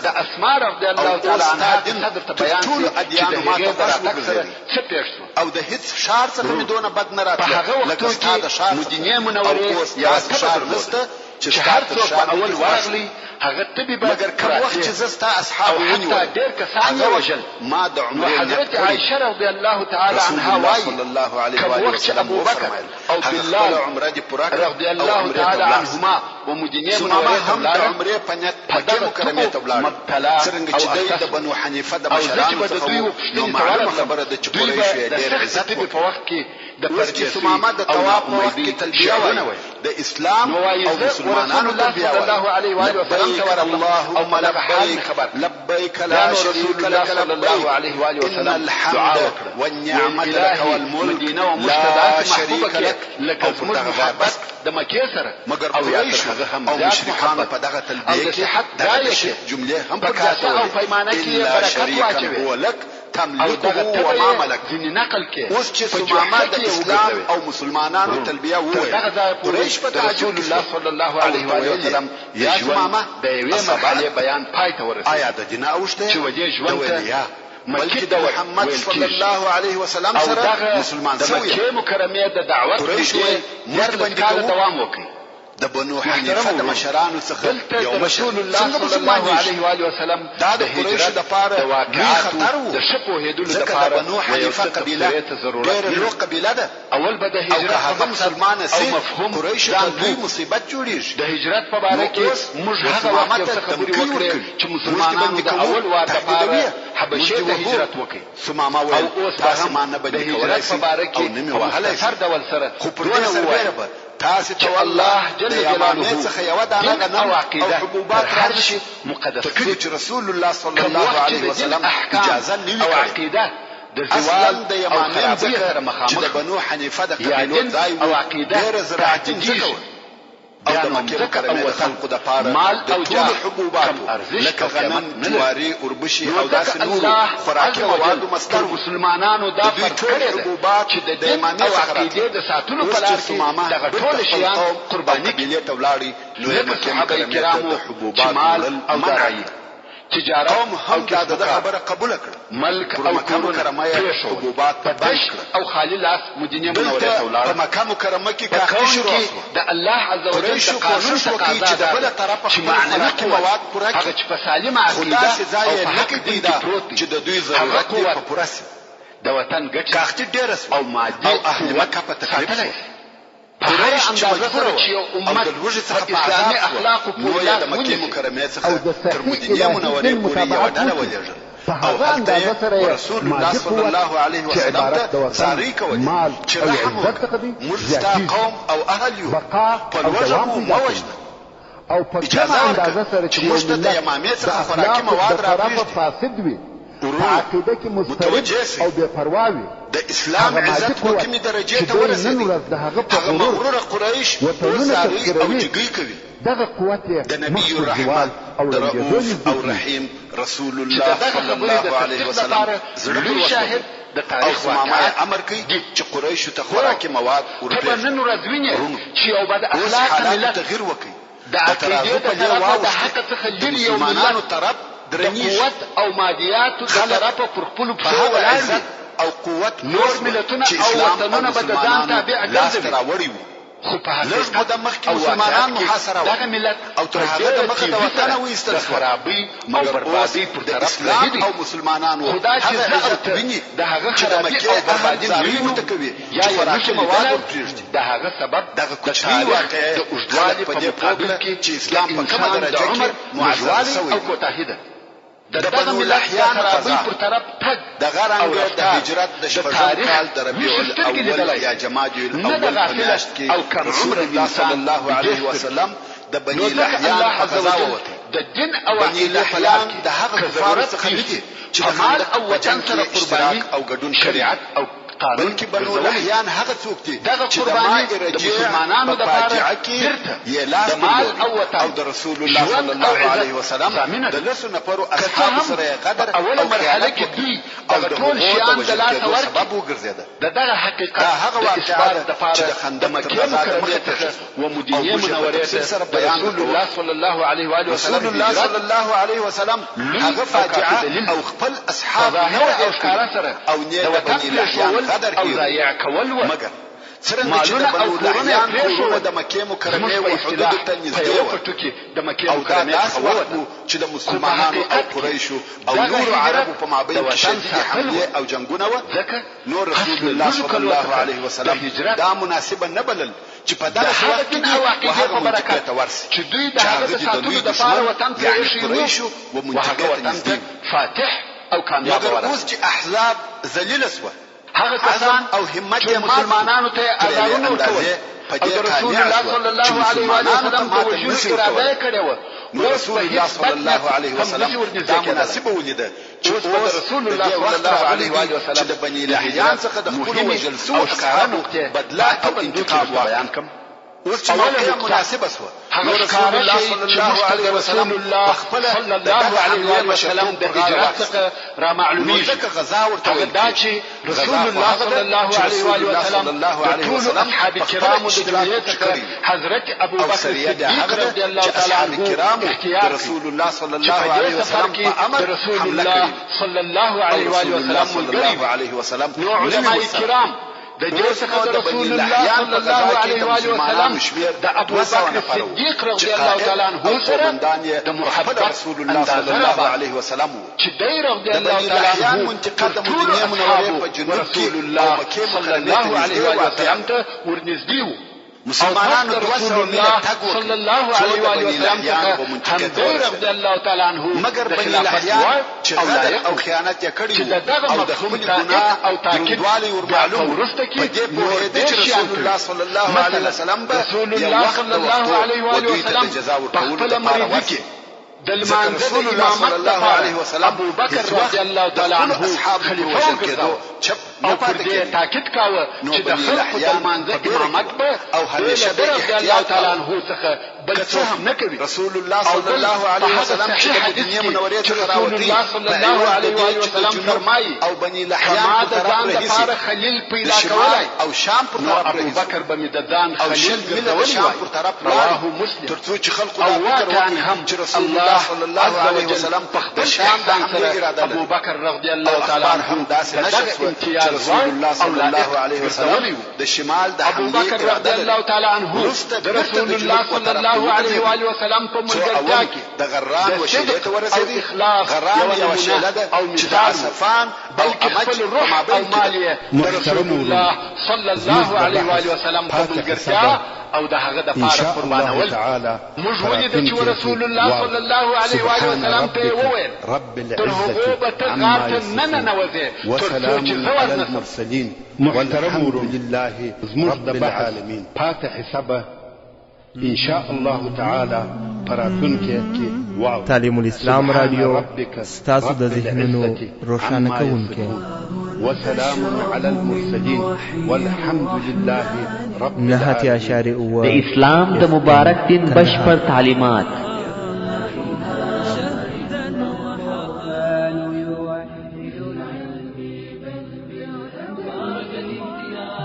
S4: د اسماء رضی الله تعالی عنها صدر ته بیان
S5: ټول ادیان ما ته خوش وګرځي
S4: څه پېښ
S5: او د هیڅ شار څخه می دونه بد نه راتله
S4: په هغه وخت کې مدینه منوره
S5: یا شار نسته
S4: چې هر څوک په اول ورغلی هغه تبي به
S5: مگر کوم وخت چې زستا اصحاب
S4: ونیول حتی ډېر کسان یې وژل
S5: ما د عمر
S4: حضرت عائشه رضی الله تعالی عنها وايي
S5: صلی الله علیه و آله وسلم
S4: ابو بکر او بلال
S5: عمره دي پوره
S4: رضی الله تعالی عنهما و مدینه منوره
S5: هم د عمره پنځه مکه مکرمه ته ولاړ څنګه چې د بنو حنیفه د مشرانو څخه نو معلومه خبره ده چې قریش یې ډېر عزت
S4: په وخت کې د
S5: پرچې سمامه د طواف په وخت کې تلبیه وایي د اسلام او مسلمانانو تلبیه
S4: صلی الله علیه و آله وسلم
S5: اللهم لبيك لا شريك لك لبيك إن الحمد والنعمة لك والملك لا شريك لك
S4: او محبت د مکه سره
S5: مگر قریش او مشرکان په دغه تلبیه کې دغه جمله هم پکې
S4: او پیمانه کې برکت واچوي
S5: ولک تملكه وما ملك
S4: نقل کې
S5: اوس چې سمامه د اسلام او مسلمانانو تلبیه وایي
S4: قریش په رسول الله صلی الله علیه و آله وسلم یا سمامه د یوې مرحله بیان پای ته ورسېد
S5: آیا د دین اوشته
S4: چې وجه ژوند ته
S5: بلکې د محمد صلی الله علیه وسلم سره مسلمان
S4: شوی د مکه مکرمه د دعوت
S5: باندې
S4: کال دوام وکړي
S5: د بنو حنیفه د مشرانو څخه
S4: یو رسول الله صلی الله علیه و آله وسلم
S5: د قریش د پاره خطر وو
S4: د شپو هدول د پاره
S5: بنو حنیفه قبیله ډېر لوی قبیله ده
S4: اول به د هجرت
S5: او مسلمان سي
S4: مفهوم
S5: قریش ته دوی مصیبت جوړیږي
S4: د هجرت په اړه کې موږ هغه وخت خبرې وکړې چې مسلمانانو د اول وار د پاره حبشه ته هجرت وکړي
S5: سمامه ویل تاسو ما نه بدې کولای
S4: په اړه کې
S5: نمي وهله
S4: سر ډول سره
S5: خو پر دې سره تاسو ته الله جل جلاله څخه یو دانه
S4: او عقیده
S5: حبوبات
S4: راشي مقدس
S5: چې رسول الله صلی الله علیه وسلم اجازه نه
S4: او عقیده د زوال
S5: د یمانین سره مخامخ د بنو حنیفه د قبیلو ځای
S4: او عقیده
S5: ډېر زراعتي ځکه او د مکه مکرمه د خلقو د پاره د ټول حبوبات لکه غنم جواري اوربشي او داسې نور خوراکي مواد مصدر
S4: مسلمانانو دا فرق کړی چې د دین او عقیده د ساتلو په لار کې دغه ټول شیان قرباني
S5: کړي ته ولاړی نو مکه مکرمه د حبوبات
S4: او دارایی تجارت
S5: او د خبره قبول کړ
S4: ملک او
S5: کرمه حبوبات په دش
S4: او خالی لاس مدینه منوره ته ولاړ
S5: په مکه مکرمه کې کاخی شروع
S4: د الله عز وجل د قانون
S5: تقاضا چې د بل طرفه
S4: چې معنوي
S5: مواد پوره
S4: هغه چې په سالمه عقیده
S5: او حق دي چې د دوی ضرورت دی په پوره سي
S4: د وطن ګټه
S5: کاختی ډېر
S4: او مادي
S5: او اهل مکه په تکلیف
S4: قریش اندازه سره چې یو امت اسلامي اخلاق او
S5: پوره د مکه مکرمه څخه تر مدینه منورې پورې یو ډله ولېږل او هلته رسول الله صلی الله علیه وسلم ته ساری کوي چې رحم وکړي قوم او اهل یو په وجه مو وجنه
S6: او په کومه اندازه سره چې
S5: موږ ته د امامیت څخه خوراکي مواد راوړي
S6: فاسد وي په عقیده کې مسترد او بے پروا وي
S5: د اسلام عزت په کومې درجه ته ورسېدی هغه مغرور قریش وساری او جګی کوي
S6: دغه قوت
S5: د نبی الرحمن د رؤوف او رحیم رسول الله صلی الله علیه وسلم زړه شاهد د تاریخ واقعات امر کوي چې قریش ته خوراکي مواد
S4: ورته نن ورځ ویني چې یو بد اخلاق ملت
S5: تغیر وکړي
S4: د عقیده د طرفه د حق څخه لري یو ملت
S5: طرف درنیش
S4: قوت او مادیات د طرفه پر خپل په ولاړ
S5: او قوت
S4: نور ملتونه او وطنونه به د ځان تابع ګرځي
S5: راوړي خو په حقیقت د مخکې مسلمانان محاصره و دغه ملت او تر هغه د مخه د وطن وایستل شو خرابي او بربادي پر طرف اسلام او مسلمانانو خدای چې زه ویني د هغه خرابي او بربادي نه کوي یا خوراکي مواد ورپریږدي د هغه سبب دغه کوچنی واقعه د اوږدوالي په مقابل کې چې اسلام په کومه درجه کې معزز او کوتاهي ده دغه ملت خرابي پر طرف تګ د غرانګ د هجرت د شپږم کال د ربيع الاول یا جمادی الاول میاشت کې او رسول الله صلی الله علیه وسلم د بنی لحیان غزا ووته د دین او بنی لحیان د هغه کفار څخه دي چې د مال او وطن سره قرباني او ګډون شریعت او بلکې بنو لحیان هغه څوک دي چې د مال د مسلمانانو د فاجعه کې یې لاس او د رسول الله صلی الله علیه وسلم د لسو نفرو اصحاب سره غدر او مرحله کې دي او د ټول شیان د لاس سبب وګرځیده دغه حقیقت هغه واقعات د فارغ د مکه مکرمه ته و مدینه منوره ته رسول الله صلی الله علیه و آله وسلم رسول الله صلی الله علیه وسلم هغه فاجعه او خپل اصحاب او ښکارا سره او نه د بنی لحیان او ضایع کول و مگر څرنګه چې د بنو لحیان کورونه د مکې مکرمې و حدودو ته نږدې و د مکې مکرمې څخه ووتو چې د مسلمانانو او قریشو او نورو عربو په مابین کې شدیدې حملې او جنګونه وه نور رسول الله صلی الله علیه وسلم دا مناسبه نه بلل چې په دغه وخت کې وهغه منطقې ته ورسي چې دوی د هغه د ساتلو دپاره وطن ته ایښي و منطقې ته نږدې فاتح او کامیاب ورسي اوس چې احزاب ذلیله سوه هغه کسان او همت مسلمانانو ته اذانونه ورکول او رسول الله صلی الله علیه و سلم په وجود اراده کړې و رسول الله صلی الله علیه وسلم دا مناسبه ولیده چې رسول الله صلی الله علیه و سلم چې د بنی لحیان څخه د خپل وجلسو اصحابو بدلا او انتقام بیان کړ اوس چې موقع مناسبه شوه رسول الله صلی الله علیه وسلم خپل صلی الله علیه وسلم د هجرت څخه را معلومیږي ځکه غزا ورته دا چې رسول الله صلی الله علیه وسلم ټول اصحاب کرامو د جمعیت څخه حضرت ابو بکر صدیق رضی الله تعالی عنه اختیار رسول الله صلی الله علیه وسلم په امر رسول الله صلی الله علیه وسلم نو علماء کرام د دې څخه د رسول الله صلی الله علیه و سلم د ابو بکر صدیق رضی الله تعالی عنه سره د محبت رسول الله صلی الله علیه و سلم چې دی رضی الله تعالی عنه منطقه د مدینه منوره په جنوب کې الله صلی الله علیه و سلم ته ورنږدې وو مسلمانانو رسول الله صلی الله علیه و سلم څخه هم دی رضی الله تعالی عنه مگر بنی لحیان چې غدر او خیانت یې کړی او د خپل ګناه او تاکیدوالي ورمعلوم ورسته کې په دې پوهېده چې رسول الله صلی الله علیه وسلم به رسول الله صلی الله علیه و سلم په خپل مریض کې د المانزه د امامت لپاره ابو بکر رضی الله تعالی عنه خلیفه وګرځاو او پر دې تاکید کاوه چې د خلکو د المانزه امامت به او همیشه رضی الله تعالی عنه څخه بل څه هم نه کوي رسول الله صلی الله علیه وسلم چې د مدینه منورې څخه راوتی صلی الله علیه و سلم فرمایي او بنی لحیان د ځان لپاره خلیل پیدا کولای او شام پر طرف ابو بکر به د ځان خلیل ګرځولای پر طرف رواه مسلم ترڅو چې خلکو دا فکر وکړي چې رسول الله صلی الله علیه وسلم په خپل شام باندې ابو بکر رضی الله تعالی عنه داسې امتیاز رسول الله صلی الله علیه وسلم د شمال د ابو بکر رضی الله تعالی عنه د رسول الله صلی الله علیه و آله وسلم په ملګرتیا کې د غران وشیله ته ورسېدي غران یو وشیله ده او مثال صفان بلکې خپل روح او مال یې رسول الله صلی الله علیه و آله وسلم په ملګرتیا او د هغه د فارغ قربانول موږ ولیدل چې رسول الله صلی الله علیه و آله وسلم ته وویل تر هغه به ته غار ته نه ننوځې تر څو چې زه ورنسم
S4: محترم لله زموږ د العالمین پاتې حسابه ان شاء الله تعالی پراتونکو
S7: تعلیم الاسلام رادیو ستاسو د ذهنونو روښانه کوونکی
S4: وسلام على المرسلين والحمد لله رب
S3: العالمين. د اسلام د مبارک دین بشپړ تعلیمات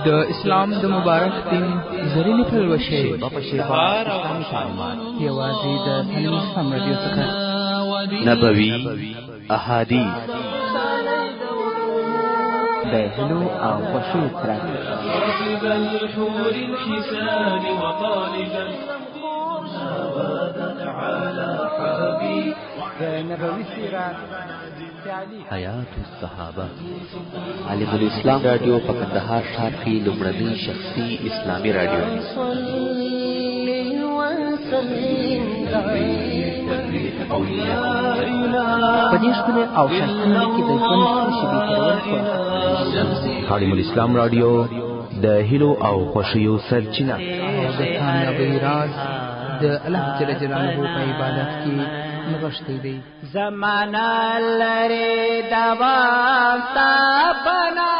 S2: د اسلام د مبارک دین زرینی پلوشه په شفاء اسلامي تعلیمات یوازې د تعلیم اسلام رادیو څخه
S3: نبوي احادیث
S2: د هیلو او خوښیو څرک. د نبوي سیرت
S3: حیات الصحابه عالم الاسلام رادیو په کندهار ښار کې لومړنی شخصي اسلامي رادیو.
S2: په دې ښکلي او ښایسته کې د ژوند څو شېبې تېرول
S8: عالم الاسلام رادیو د هیلو او خوښیو سرچینه.
S2: د کامیابۍ راز د الله جل جلاله په عبادت کې نغښتی دی.
S1: زمانہ لري دوام تا بنا